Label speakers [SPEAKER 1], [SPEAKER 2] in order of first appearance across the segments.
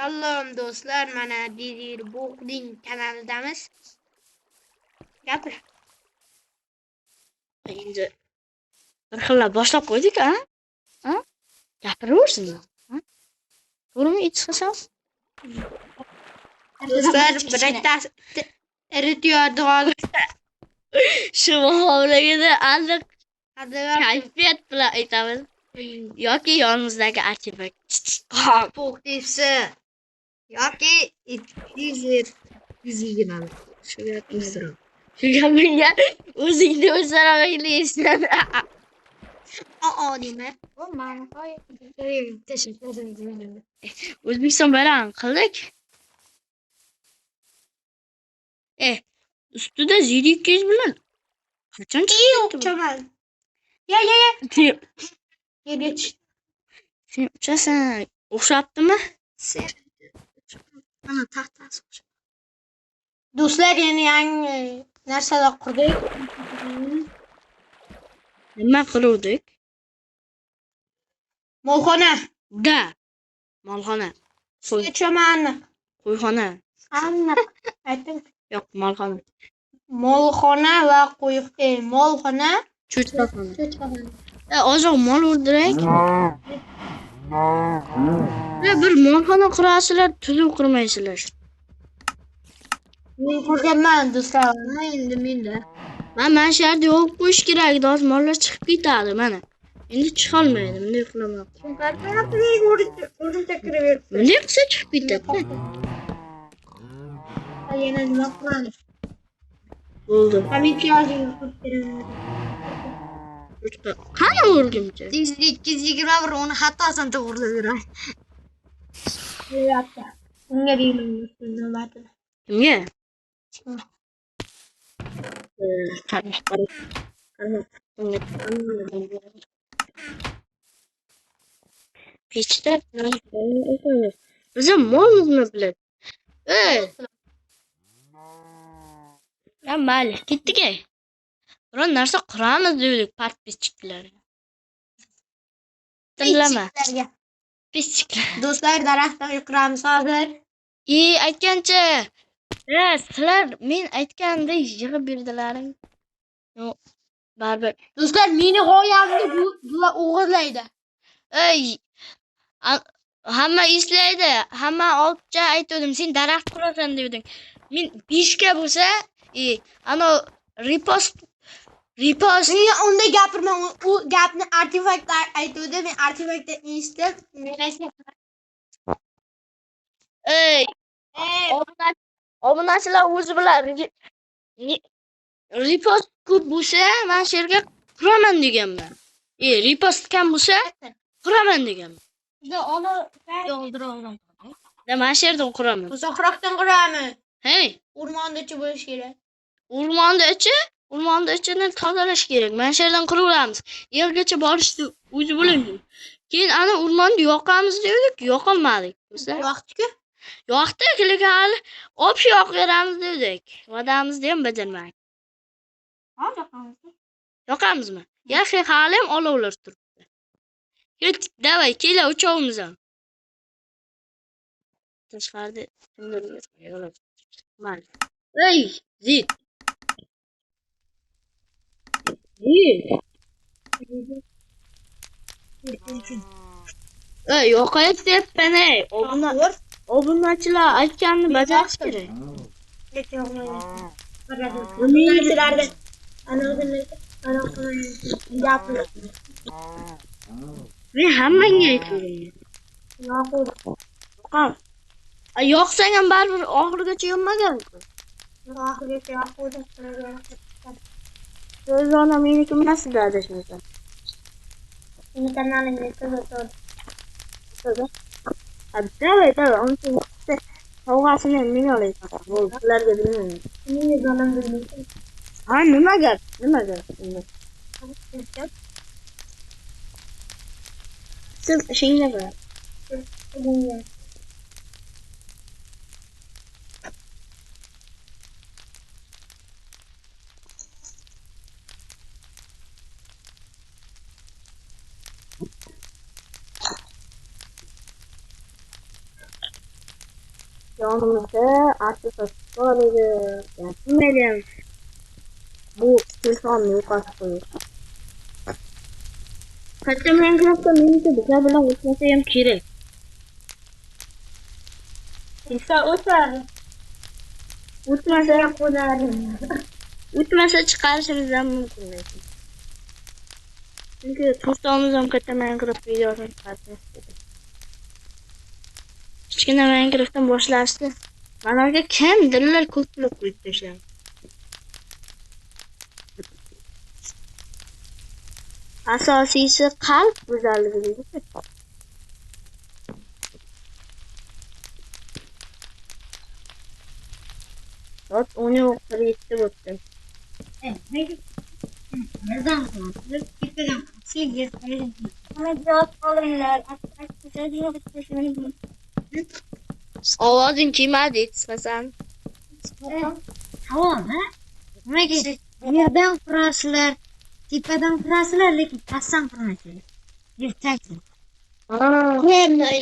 [SPEAKER 1] Salom do'stlar, mana Didir Bug'ding kanalidamiz. Gapir.
[SPEAKER 2] Endi bir xillab boshlab qo'ydik, a? Gapiraversin. To'g'rimi, ichsam?
[SPEAKER 1] Do'stlar, bittasi erityordi hozir.
[SPEAKER 2] Shu muhomalagada aniq
[SPEAKER 1] Hadi
[SPEAKER 2] kayfiyat bilan aytamiz. Yoki yonimizdagi archiv.
[SPEAKER 1] Bug'disi yoki 220. Shu gapni so'rab.
[SPEAKER 2] Shu gapingga o'zingni o'zaro o'ylaysan.
[SPEAKER 1] Nima?
[SPEAKER 2] O'zbekiston bayrog'ini qildik. Ustida 0200 bilan qachon chiqdi?
[SPEAKER 1] Chamal. Ya. Geç.
[SPEAKER 2] Sen uchasan. O'xshabdimi?
[SPEAKER 1] Ana taxtasi. Do'stlar, yangi narsalar qurdik.
[SPEAKER 2] Nima qiluvdik?
[SPEAKER 1] Molxona.
[SPEAKER 2] Molxona.
[SPEAKER 1] Chamanni.
[SPEAKER 2] Qo'yxona.
[SPEAKER 1] Aniq. Aytdim.
[SPEAKER 2] Yo'q, molxona.
[SPEAKER 1] Molxona va molxona.
[SPEAKER 2] Cho'chqaxona. Ozoq mol o'ldirak. Bir molxona qurasizlar, tuzum qurmaysizlar.
[SPEAKER 1] Men ko'rganman do'stlar. Endi menda.
[SPEAKER 2] Mana shu yerda yo'q qo'yish kerak, hozir mollar chiqib ketadi mana. Endi chiqa olmaydi, bunday qilamoqda.
[SPEAKER 1] O'rincha kiraverdi.
[SPEAKER 2] Bunday qilsa chiqib ketadi.
[SPEAKER 1] Yana nima qilamiz?
[SPEAKER 2] Bo'ldi.
[SPEAKER 1] Kamikaze
[SPEAKER 2] Qani o'rgimchi?
[SPEAKER 1] 221 uni xatosini to'g'rilayveray. Yapti. Unga deyman navbatida.
[SPEAKER 2] Kimga? Pechda bizni molimizni biladi. Ya mayli, ketdik-a. Biron narsa quramiz dedik podpischiklar. Tinglama. Pischiklar.
[SPEAKER 1] Do'stlar, daraxtga quramiz hozir.
[SPEAKER 2] Aytgancha. Sizlar men aytgandek yig'ib berdilaring. Yo'q, baribir.
[SPEAKER 1] Do'stlar, meni g'oyamni bular o'g'irlaydi.
[SPEAKER 2] Hamma eslaydi. Hamma oltcha aytdim, sen daraxt qurasan dedim. Men 5 ga bo'lsa, ana repost
[SPEAKER 1] Men unda gapirma, u gapni artefakt aytdi. Men artefaktda eshitib,
[SPEAKER 2] obunachilar o'zi bilan repost ko'p bo'lsa, men shu yerga quraman deganman. Repost kam bo'lsa, quraman deganman.
[SPEAKER 1] Yoldiroldim.
[SPEAKER 2] Men shu yerdan quraman.
[SPEAKER 1] Uzoqroqdan quramiz.
[SPEAKER 2] Hey,
[SPEAKER 1] O'rmondachi bo'lish kerak.
[SPEAKER 2] O'rmonda-ichini tozalash kerak. Men shu yerdan quraveramiz. Yergacha borishni o'zi bo'ladi. Keyin ana o'rmonni yoqamiz dedik, yoqolmadik.
[SPEAKER 1] Yoqdi-ku.
[SPEAKER 2] Yoqdi, lekin hali olib yoqaveramiz dedik. Va'damizni ham bajarmadik. Yoqamizmi? Yaxshi, hali ham olovlar turibdi. Ketdik, davay, kela uchovimiz ham. Tashqarida kimdir yo'q. Mayli. Zid. Yo'qayapman, obunachilar aytganini bajarish kerak. Men hammangga aytaman. Yo'qsang ham baribir oxirigacha yonmagan-ku.
[SPEAKER 1] Oxirigacha yoquvdi.
[SPEAKER 2] O'zona meniki emasda adashmasam.
[SPEAKER 1] Seni kanalingga kuzatib.
[SPEAKER 2] Davay, uncha sovg'asini ham men olayman. Ularga bilmayman.
[SPEAKER 1] Menga zolim bilmaysan.
[SPEAKER 2] Nima gap? Siz ishingga bor. jonimizni artificial boriga bilmayman. Bu telefonni yo'qotib qo'yish. Katta Minecraftda menimcha bizlar bilan o'tmasa ham kerak.
[SPEAKER 1] Insa o'tar.
[SPEAKER 2] O'tmasa
[SPEAKER 1] Ham qo'yar.
[SPEAKER 2] o'tmasa chiqarishimiz ham mumkin lekin. Chunki to'rtovimiz ham katta Minecraft videosini chiqarishimiz kerak. Kichkina Minecraftdan boshlashdi. Managa kimdirlar ko'plab qo'yib tashladi. Asosiysi qalb go'zalligi deydi. Soat 10:47 bo'ldi.
[SPEAKER 1] Neden? Gitmeden. Sevgili. Ama cevap alırlar.
[SPEAKER 2] Ovozing kelmadi, aytmasan.
[SPEAKER 1] Tamam ha? Nimaga yerdan qurasizlar, tepadan qurasizlar, lekin pastdan qurmaysizlar. Yirtaksizlar.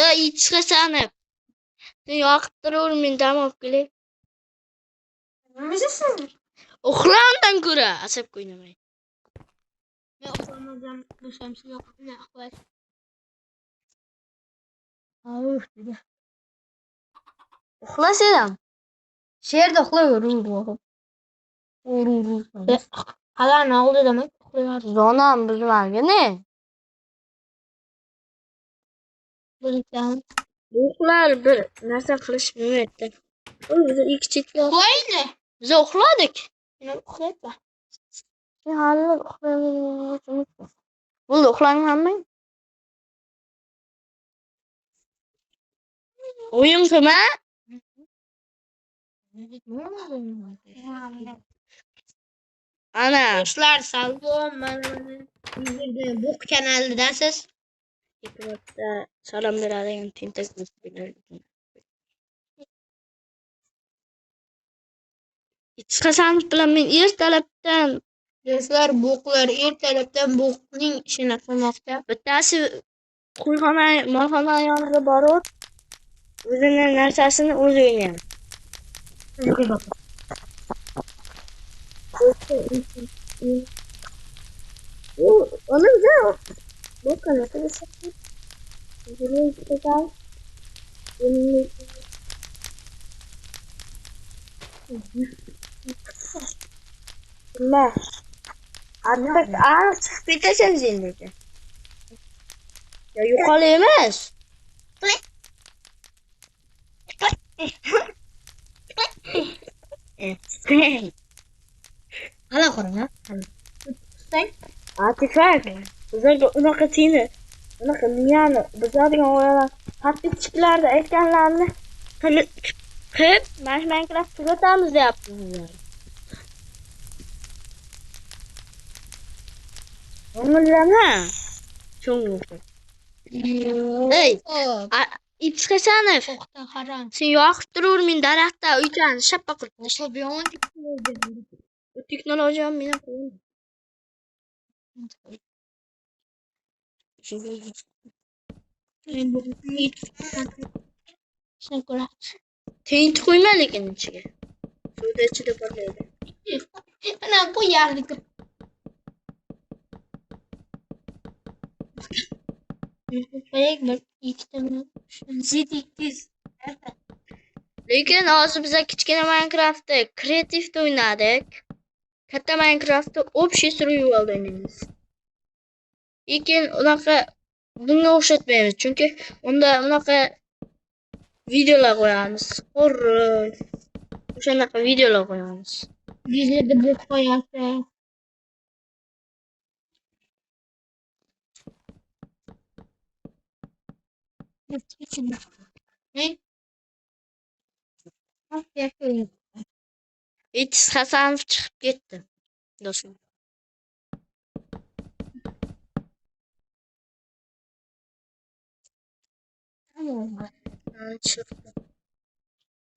[SPEAKER 2] Ya chiqasani. Sen yoqib turavermang, dam olib kelay.
[SPEAKER 1] Nimasiz?
[SPEAKER 2] Uxlamdan ko'ra asab qo'ynamay.
[SPEAKER 1] Men uxlamagan bo'lsam siz yoqibni uxlash.
[SPEAKER 2] Uxlasang.
[SPEAKER 1] Sherda uxlayver, Qalani oldida nima uxlayver.
[SPEAKER 2] Zonam buzmagini.
[SPEAKER 1] Bo'lgan.
[SPEAKER 2] Uxlar bir narsa qilish bilmaydi. Biz ikki chetga
[SPEAKER 1] Qo'yni.
[SPEAKER 2] biz uxladik.
[SPEAKER 1] Sen uxlayapsan.
[SPEAKER 2] Sen hali uxlamayapsan. Bo'ldi, uxlang hammang. O'yin qilma. Ana,
[SPEAKER 1] Do'stlar, salom. Mana bu kanaldasiz.
[SPEAKER 2] internetda salom beradigan tentak do'stlar. Chiqasangiz bilan men ertalabdan
[SPEAKER 1] Do'stlar, buqlar ertalabdan buqning ishini qilmoqda.
[SPEAKER 2] bittasi molxona yoniga borib, o'zini narsasini o'zi o'ynaydi. Onu da bu kanatı da sakın. Üzülüyor işte ben. Ne? Artık biteseniz indirdi. Ya yukarı yemez.
[SPEAKER 1] Hala ko'ring, Sen
[SPEAKER 2] Artifak. Bizlarga unaqa tiyni. Unaqa miyani buzadigan o'yinlar tatbiqchilarda aytganlarni qilib Minecraft tugatamiz deyapti bizlar. O'ngillama. Cho'ngildi. Ey, Ibskasanov.
[SPEAKER 1] to'xta, harom.
[SPEAKER 2] Sen yoqib turavermang daraxtda uychani shappa qilib.
[SPEAKER 1] Boshqa buyog'on
[SPEAKER 2] Bu texnologiya meni qo'ydi.
[SPEAKER 1] Sen ko'ra.
[SPEAKER 2] Teyin qo'yma lekin ichiga. Suvda ichida porlaydi.
[SPEAKER 1] Mana bu yerlik. Bek bir ikkita zidikiz.
[SPEAKER 2] Lekin hozir biz kichkina Minecraftda kreativda o'ynadik. Katta Minecraftda общий survival o'ynaymiz. Lekin unaqa bunga o'xshatmaymiz, chunki unda unaqa videolar qo'yamiz. Horror. O'shanaqa videolar qo'yamiz.
[SPEAKER 1] Bizlarda bu qo'yasi.
[SPEAKER 2] Etis Hasanov chiqib ketdi. Do'stlar.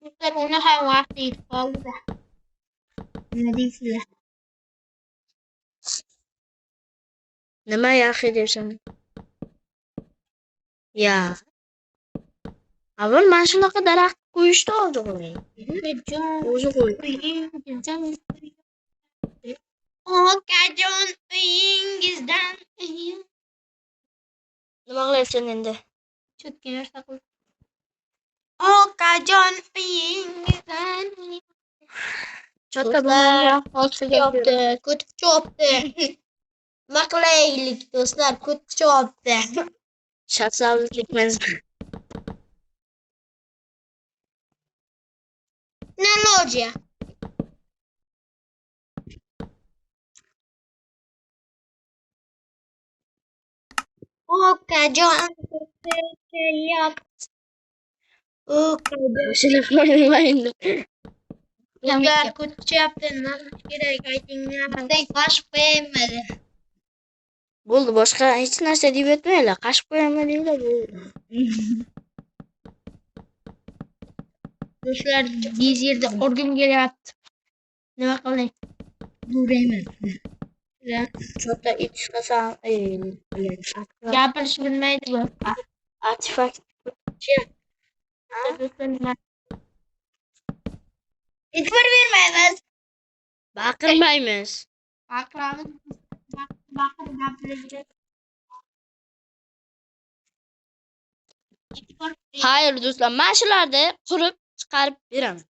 [SPEAKER 1] Bizlar uni ham vaqti yetib qoldi. Nima deysizlar?
[SPEAKER 2] Nima yaxshi deysan? Ya. Avval mana shunaqa daraxt qo'yishni o'zi qo'ying. O'zi qo'y.
[SPEAKER 1] Okajon uyingizdan
[SPEAKER 2] Nima qilyapsan endi?
[SPEAKER 1] cho'tka narsa qo'y. Okajon uyingizdan
[SPEAKER 2] Cho'tka
[SPEAKER 1] chopdi, ko'tib chopdi. Nima qilaylik do'stlar, ko'tib chopdi.
[SPEAKER 2] Shaxsavlikmiz.
[SPEAKER 1] Naloja. Okajon yap. Okajon. Do'stlar ko'tib chopdi. Nima qilish kerak? Aytinglar. Sen qo'shib qo'ymaydi.
[SPEAKER 2] Bo'ldi, boshqa hech narsa deb aytmanglar. Qashib qo'yaman deylar.
[SPEAKER 1] Do'stlar, yerda o'rgim kelyapti. Nima qilay? Durayman.
[SPEAKER 2] Cho'tta ichqasam,
[SPEAKER 1] Gapirish bilmaydi bu.
[SPEAKER 2] artefakt.
[SPEAKER 1] E'tibor bermaymiz.
[SPEAKER 2] Baqirmaymiz.
[SPEAKER 1] Baqiramiz. Baqir gapirishga.
[SPEAKER 2] Xayr do'stlar, mana shularni qurib chiqarib beraman.